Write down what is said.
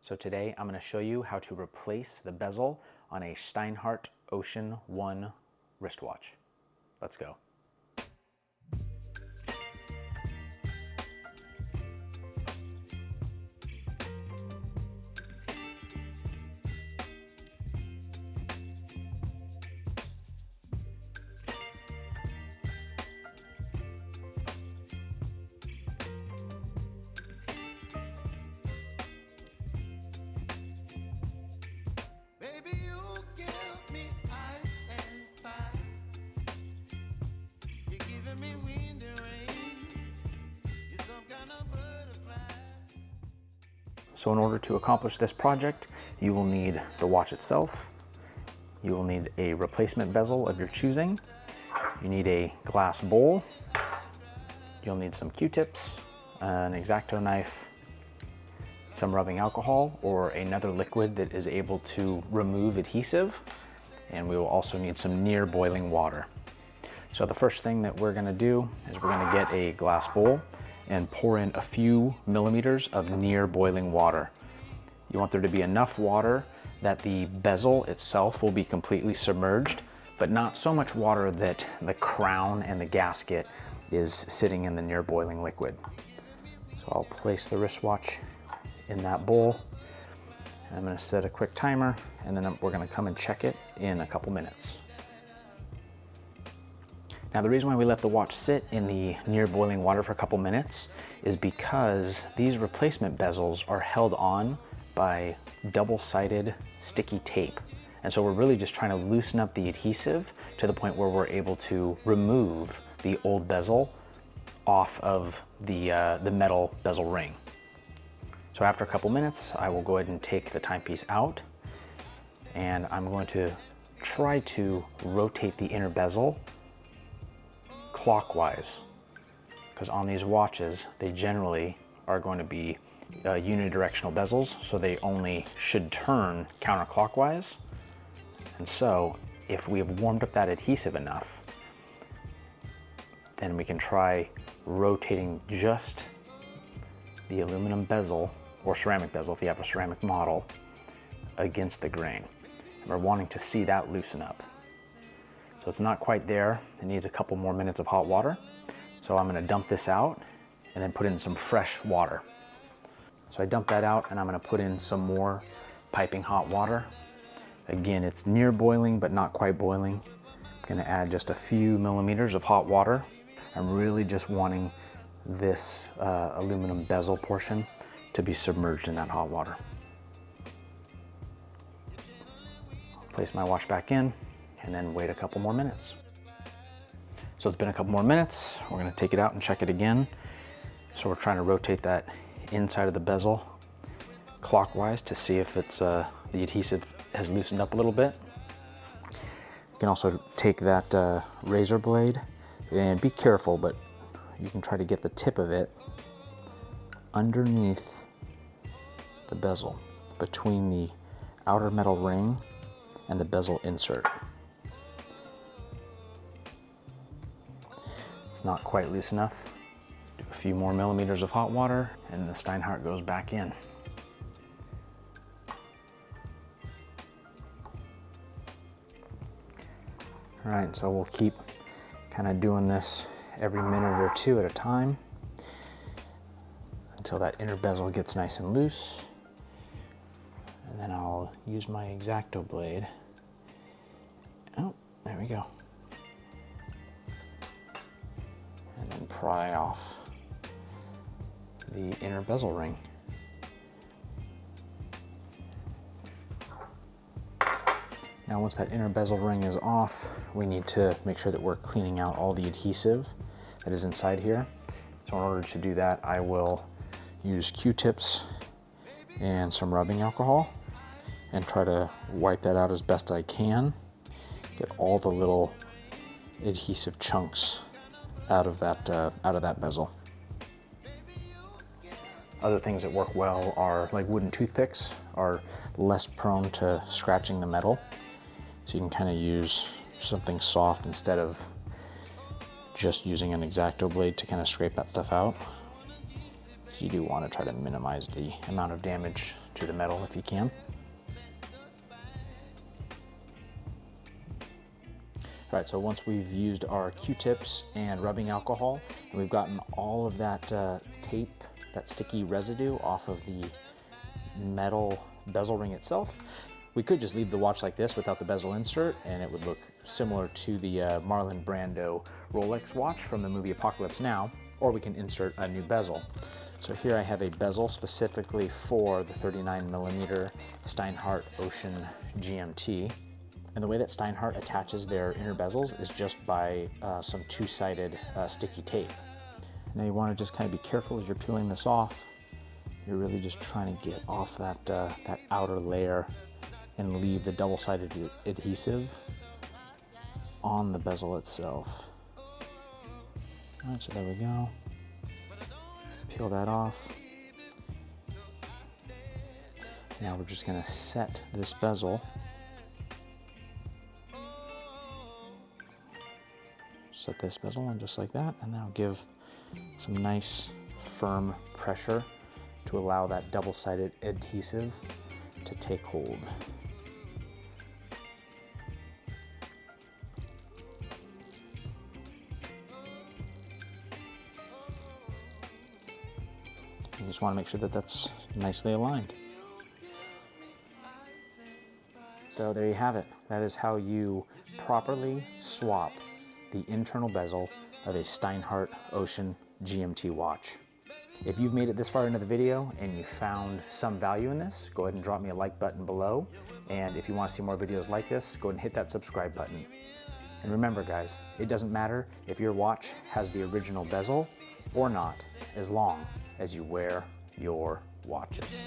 So today I'm going to show you how to replace the bezel on a Steinhart Ocean 1 wristwatch. Let's go. So in order to accomplish this project, you will need the watch itself, you will need a replacement bezel of your choosing, you need a glass bowl, you'll need some Q-tips, an X-Acto knife, some rubbing alcohol or another liquid that is able to remove adhesive, and we will also need some near boiling water. So the first thing that we're going to do is we're going to get a glass bowl and pour in a few millimeters of near boiling water. You want there to be enough water that the bezel itself will be completely submerged, but not so much water that the crown and the gasket is sitting in the near boiling liquid. So I'll place the wristwatch in that bowl. I'm going to set a quick timer, and then we're going to come and check it in a couple minutes. Now the reason why we let the watch sit in the near boiling water for a couple minutes is because these replacement bezels are held on by double-sided sticky tape. And so we're really just trying to loosen up the adhesive to the point where we're able to remove the old bezel off of the metal bezel ring. So after a couple minutes, I will go ahead and take the timepiece out, and I'm going to try to rotate the inner bezel clockwise, because on these watches they generally are going to be unidirectional bezels, so they only should turn counterclockwise. And so if we have warmed up that adhesive enough, then we can try rotating just the aluminum bezel or ceramic bezel if you have a ceramic model against the grain. And we're wanting to see that loosen up. So it's not quite there. It needs a couple more minutes of hot water. So I'm going to dump this out and then put in some fresh water. So I dump that out, and I'm going to put in some more piping hot water. Again, it's near boiling but not quite boiling. I'm going to add just a few millimeters of hot water. I'm really just wanting this aluminum bezel portion to be submerged in that hot water. I'll place my watch back in and then wait a couple more minutes. So it's been a couple more minutes. We're going to take it out and check it again. So we're trying to rotate that inside of the bezel clockwise to see if it's the adhesive has loosened up a little bit. You can also take that razor blade and be careful, but you can try to get the tip of it underneath the bezel, between the outer metal ring and the bezel insert. It's not quite loose enough. Do a few more millimeters of hot water, and the Steinhart goes back in. All right, so we'll keep kind of doing this every minute or two at a time until that inner bezel gets nice and loose. And then I'll use my X-Acto blade. Oh, there we go. And then pry off the inner bezel ring. Now once that inner bezel ring is off, we need to make sure that we're cleaning out all the adhesive that is inside here. So in order to do that, I will use Q-tips and some rubbing alcohol and try to wipe that out as best I can. Get all the little adhesive chunks out of that bezel. Other things that work well are like wooden toothpicks, are less prone to scratching the metal. So you can kind of use something soft instead of just using an X-Acto blade to kind of scrape that stuff out. You do want to try to minimize the amount of damage to the metal if you can. All right, so once we've used our Q-tips and rubbing alcohol, and we've gotten all of that tape, that sticky residue off of the metal bezel ring itself, we could just leave the watch like this without the bezel insert, and it would look similar to the Marlon Brando Rolex watch from the movie Apocalypse Now, or we can insert a new bezel. So here I have a bezel specifically for the 39mm Steinhart Ocean GMT. And the way that Steinhart attaches their inner bezels is just by some two-sided sticky tape. Now you want to just kind of be careful as you're peeling this off. You're really just trying to get off that, that outer layer and leave the double-sided adhesive on the bezel itself. All right, so there we go. Peel that off. Now we're just going to set this bezel. Set this bezel on just like that, and now give some nice firm pressure to allow that double-sided adhesive to take hold. You just want to make sure that that's nicely aligned. So there you have it. That is how you properly swap the internal bezel of a Steinhart Ocean GMT watch. If you've made it this far into the video and you found some value in this, go ahead and drop me a like button below. And if you want to see more videos like this, go ahead and hit that subscribe button. And remember guys, it doesn't matter if your watch has the original bezel or not, as long as you wear your watches.